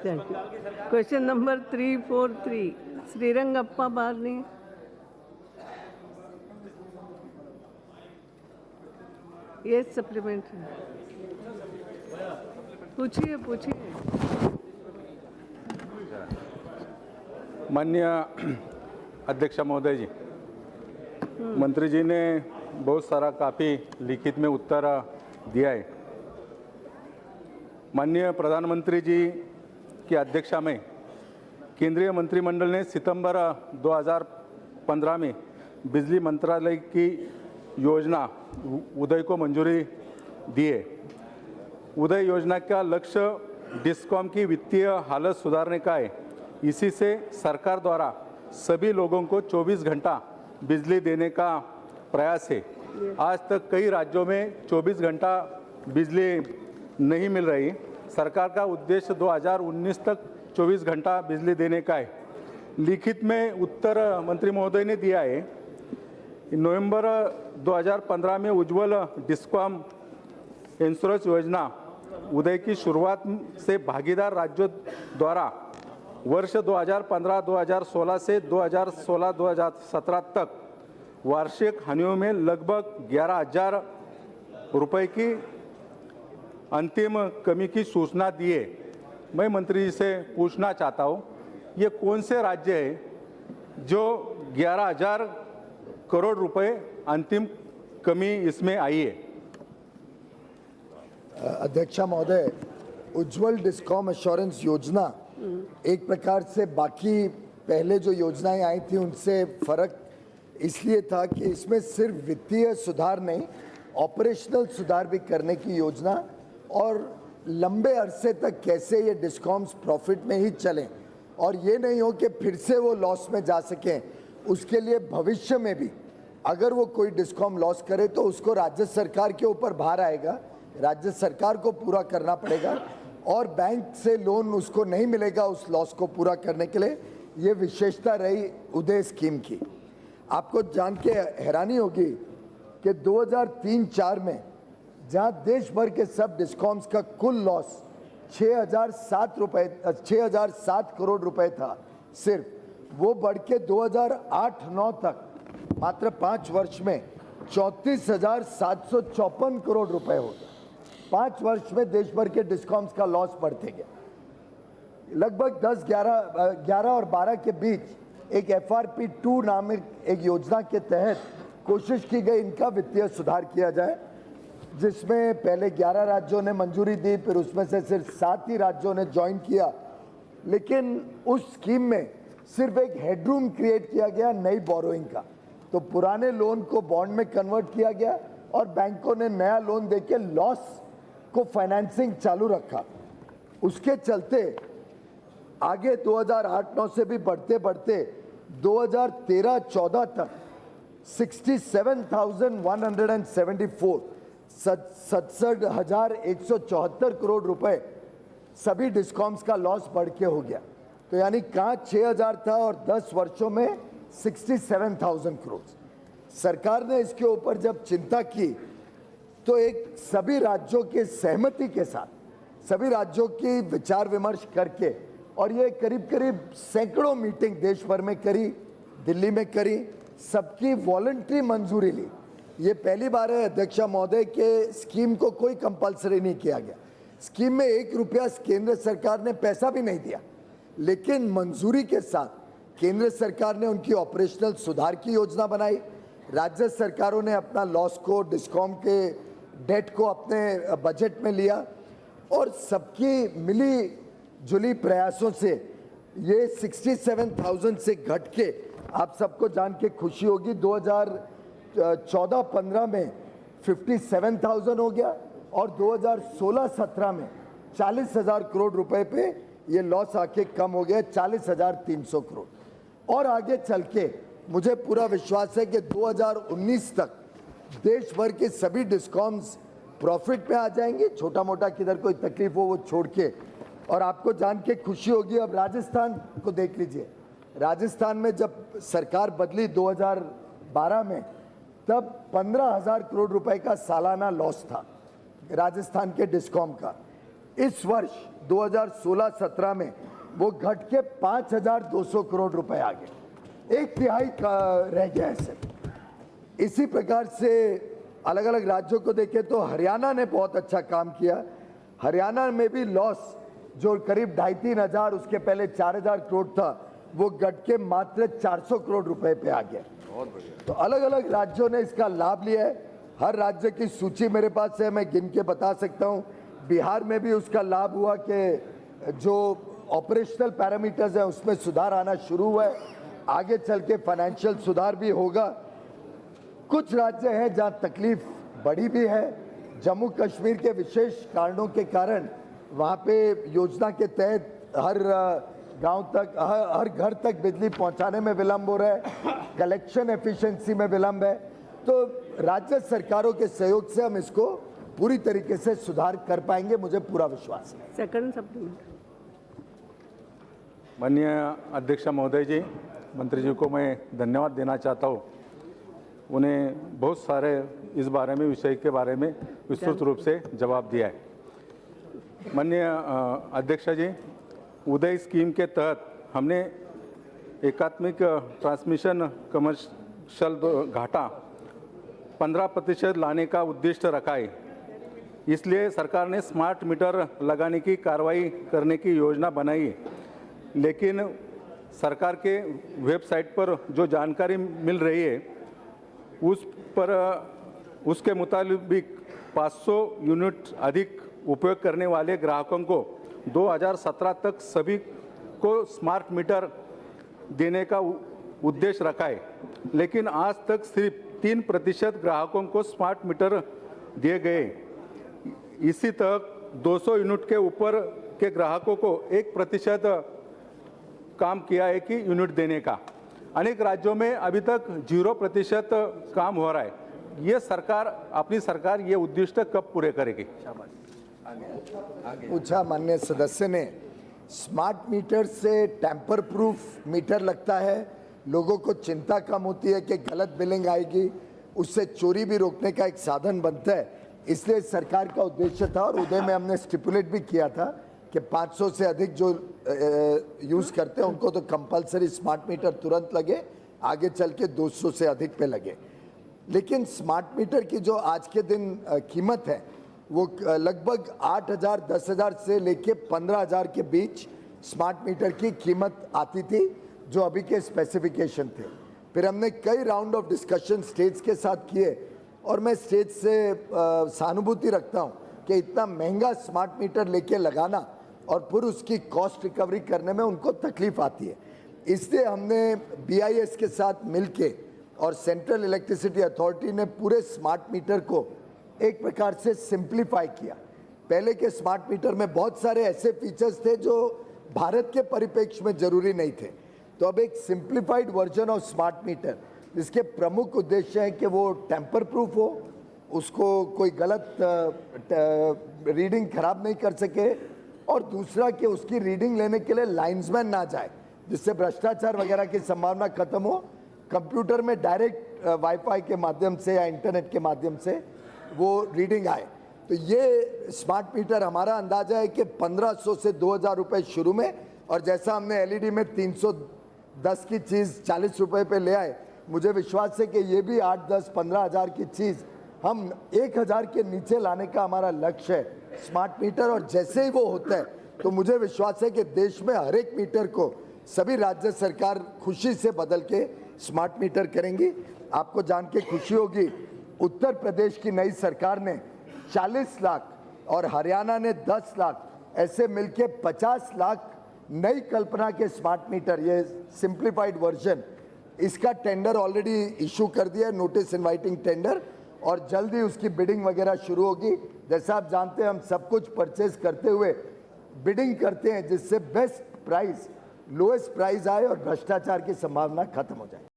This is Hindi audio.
Thank you. Question number 343. Srirangappa Barni. Yes, supplementary. पूछिए पूछिए. माननीय अध्यक्ष महोदय जी, मंत्री जी ने बहुत सारा काफ़ी लिखित में उत्तर दिया है. माननीय प्रधानमंत्री जी की अध्यक्षता में केंद्रीय मंत्रिमंडल ने सितंबर 2015 में बिजली मंत्रालय की योजना उदय को मंजूरी दी है. उदय योजना का लक्ष्य डिस्कॉम की वित्तीय हालत सुधारने का है. इसी से सरकार द्वारा सभी लोगों को 24 घंटा बिजली देने का प्रयास है. आज तक कई राज्यों में 24 घंटा बिजली नहीं मिल रही. सरकार का उद्देश्य 2019 तक 24 घंटा बिजली देने का है. लिखित में उत्तर मंत्री महोदय ने दिया है. नवंबर 2015 में उज्ज्वल डिस्कॉम इंश्योरेंस योजना उदय की शुरुआत से भागीदार राज्यों द्वारा वर्ष 2015-2016 से 2016-2017 तक वार्षिक हानियों में लगभग 11,000 रुपये की अंतिम कमी की सूचना दी है. मैं मंत्री जी से पूछना चाहता हूँ, ये कौन से राज्य है जो 11,000 करोड़ रुपए अंतिम कमी इसमें आई है? अध्यक्ष महोदय, उज्ज्वल डिस्कॉम एश्योरेंस योजना एक प्रकार से बाकी पहले जो योजनाएं आई थी उनसे फर्क इसलिए था कि इसमें सिर्फ वित्तीय सुधार नहीं, ऑपरेशनल सुधार भी करने की योजना और लंबे अरसे तक कैसे ये डिस्कॉम्स प्रॉफिट में ही चलें और ये नहीं हो कि फिर से वो लॉस में जा सकें. उसके लिए भविष्य में भी अगर वो कोई डिस्कॉम लॉस करे तो उसको राज्य सरकार के ऊपर भार आएगा, राज्य सरकार को पूरा करना पड़ेगा और बैंक से लोन उसको नहीं मिलेगा उस लॉस को पूरा करने के लिए. ये विशेषता रही उदय स्कीम की. आपको जान के हैरानी होगी कि 2003-4 में जहां देश भर के सब डिस्कॉम्स का कुल लॉस 6,007 करोड़ रुपए था सिर्फ, वो बढ़ के 2008-9 तक मात्र 5 वर्ष में 34,754 करोड़ रुपए हो गए. 5 वर्ष में देश भर के डिस्कॉम्स का लॉस बढ़ते गया. लगभग 11 और 12 के बीच एक FRP2 नामक एक योजना के तहत कोशिश की गई इनका वित्तीय सुधार किया जाए, जिसमें पहले 11 राज्यों ने मंजूरी दी, फिर उसमें से सिर्फ 7 ही राज्यों ने ज्वाइन किया. लेकिन उस स्कीम में सिर्फ एक हेडरूम क्रिएट किया गया नई बोरोइंग का. तो पुराने लोन को बॉन्ड में कन्वर्ट किया गया और बैंकों ने नया लोन देके लॉस को फाइनेंसिंग चालू रखा. उसके चलते आगे 2008-9 से भी बढ़ते बढ़ते 2013-14 तक 67,174 करोड़ रुपए सभी डिस्कॉम्स का लॉस बढ़ के हो गया. तो यानी कहाँ 6,000 था और 10 वर्षों में 67,000 करोड़. सरकार ने इसके ऊपर जब चिंता की तो एक सभी राज्यों के सहमति के साथ सभी राज्यों की विचार विमर्श करके और ये करीब करीब सैकड़ों मीटिंग देश भर में करी, दिल्ली में करी, सबकी वॉलंटरी मंजूरी ली. ये पहली बार है अध्यक्ष महोदय के स्कीम को कोई कंपलसरी नहीं किया गया. स्कीम में 1 रुपया केंद्र सरकार ने पैसा भी नहीं दिया, लेकिन मंजूरी के साथ केंद्र सरकार ने उनकी ऑपरेशनल सुधार की योजना बनाई. राज्य सरकारों ने अपना लॉस को, डिस्कॉम के डेट को अपने बजट में लिया और सबकी मिली जुली प्रयासों से ये 67,000 से घट के आप सबको जान के खुशी होगी 2014-15 में 57,000 हो गया और 2016-17 में 40,000 करोड़ रुपए पे ये लॉस आके कम हो गया 40,300 करोड़. और आगे चल के मुझे पूरा विश्वास है कि 2019 तक देश भर के सभी डिस्कॉम्स प्रॉफिट पे आ जाएंगे. छोटा मोटा किधर कोई तकलीफ हो वो छोड़ के. और आपको जान के खुशी होगी, अब राजस्थान को देख लीजिए. राजस्थान में जब सरकार बदली 2012 में, तब 15,000 करोड़ रुपए का सालाना लॉस था राजस्थान के डिस्कॉम का. इस वर्ष 2016-17 में वो घट के 5,200 करोड़ रुपए आ गए, एक तिहाई का रह गया है सिर्फ। इसी प्रकार से अलग अलग राज्यों को देखें तो हरियाणा ने बहुत अच्छा काम किया। हरियाणा में भी लॉस जो करीब 2,500-3 हजार, उसके पहले 4,000 करोड़ था, वो घट के मात्र 400 करोड़ रुपए पे आ गया। तो अलग अलग राज्यों ने इसका लाभ लिया है। हर राज्य की सूची मेरे पास है, मैं गिन के बता सकता हूँ। बिहार में भी उसका लाभ हुआ कि जो ऑपरेशनल पैरामीटर्स हैं उसमें सुधार आना शुरू हुआ है, आगे चल के फाइनेंशियल सुधार भी होगा। कुछ राज्य हैं जहाँ तकलीफ बड़ी भी है। जम्मू कश्मीर के विशेष कारणों के कारण वहाँ पे योजना के तहत हर गांव तक, हर घर तक बिजली पहुंचाने में विलंब हो रहा है, कलेक्शन एफिशिएंसी में विलंब है। तो राज्य सरकारों के सहयोग से हम इसको पूरी तरीके से सुधार कर पाएंगे, मुझे पूरा विश्वास है। Second supplement. माननीय अध्यक्ष महोदय जी, मंत्री जी को मैं धन्यवाद देना चाहता हूँ। उन्हें बहुत सारे इस बारे में, विषय के बारे में विस्तृत रूप से जवाब दिया है। माननीय अध्यक्ष जी, उदय स्कीम के तहत हमने एकात्मिक ट्रांसमिशन कमर्शियल घाटा 15% लाने का उद्देश्य रखा है। इसलिए सरकार ने स्मार्ट मीटर लगाने की कार्रवाई करने की योजना बनाई है। लेकिन सरकार के वेबसाइट पर जो जानकारी मिल रही है उसके मुताबिक 500 यूनिट अधिक उपयोग करने वाले ग्राहकों को 2017 तक सभी को स्मार्ट मीटर देने का उद्देश्य रखा है। लेकिन आज तक सिर्फ 3% ग्राहकों को स्मार्ट मीटर दिए गए। इसी तक 200 यूनिट के ऊपर के ग्राहकों को 1% काम किया है कि यूनिट देने का। अनेक राज्यों में अभी तक 0% काम हो रहा है। ये सरकार, अपनी सरकार ये उद्दिष्ट कब पूरे करेगी? पूछा माननीय सदस्य ने। स्मार्ट मीटर से टेम्पर प्रूफ मीटर लगता है, लोगों को चिंता कम होती है कि गलत बिलिंग आएगी, उससे चोरी भी रोकने का एक साधन बनता है। इसलिए सरकार का उद्देश्य था और उदय में हमने स्टिपुलेट भी किया था कि 500 से अधिक जो यूज़ करते हैं उनको तो कंपलसरी स्मार्ट मीटर तुरंत लगे, आगे चल के 200 से अधिक पे लगे। लेकिन स्मार्ट मीटर की जो आज के दिन कीमत है वो लगभग 8,000 10,000 से लेके 15,000 के बीच स्मार्ट मीटर की कीमत आती थी, जो अभी के स्पेसिफिकेशन थे। फिर हमने कई राउंड ऑफ डिस्कशन स्टेट्स के साथ किए और मैं स्टेट से सहानुभूति रखता हूँ कि इतना महंगा स्मार्ट मीटर लेके लगाना और फिर उसकी कॉस्ट रिकवरी करने में उनको तकलीफ आती है। इसलिए हमने BIS के साथ मिलके और सेंट्रल इलेक्ट्रिसिटी अथॉरिटी ने पूरे स्मार्ट मीटर को एक प्रकार से सिंप्लीफाई किया। पहले के स्मार्ट मीटर में बहुत सारे ऐसे फीचर्स थे जो भारत के परिप्रेक्ष्य में जरूरी नहीं थे। तो अब एक simplified version of smart meter, जिसके प्रमुख उद्देश्य है कि वो टेम्पर प्रूफ हो, उसको कोई गलत रीडिंग खराब नहीं कर सके, और दूसरा कि उसकी रीडिंग लेने के लिए लाइन्समैन ना जाए, जिससे भ्रष्टाचार वगैरह की संभावना खत्म हो। कंप्यूटर में डायरेक्ट वाईफाई के माध्यम से या इंटरनेट के माध्यम से वो रीडिंग आए। तो ये स्मार्ट मीटर हमारा अंदाजा है कि 1,500 से 2,000 रुपये शुरू में, और जैसा हमने LED में 310 की चीज़ 40 रुपये पे ले आए, मुझे विश्वास है कि ये भी 8, 10, 15 हज़ार की चीज़ हम 1,000 के नीचे लाने का हमारा लक्ष्य है स्मार्ट मीटर। और जैसे ही वो होता है तो मुझे विश्वास है कि देश में हर एक मीटर को सभी राज्य सरकार खुशी से बदल के स्मार्ट मीटर करेंगी। आपको जान के खुशी होगी, उत्तर प्रदेश की नई सरकार ने 40 लाख और हरियाणा ने 10 लाख, ऐसे मिलके 50 लाख नई कल्पना के स्मार्ट मीटर, ये सिंप्लीफाइड वर्जन, इसका टेंडर ऑलरेडी इशू कर दिया है, नोटिस इनवाइटिंग टेंडर, और जल्दी उसकी बिडिंग वगैरह शुरू होगी। जैसा आप जानते हैं हम सब कुछ परचेज करते हुए बिडिंग करते हैं जिससे बेस्ट प्राइस, लोएस्ट प्राइस आए और भ्रष्टाचार की संभावना खत्म हो जाए।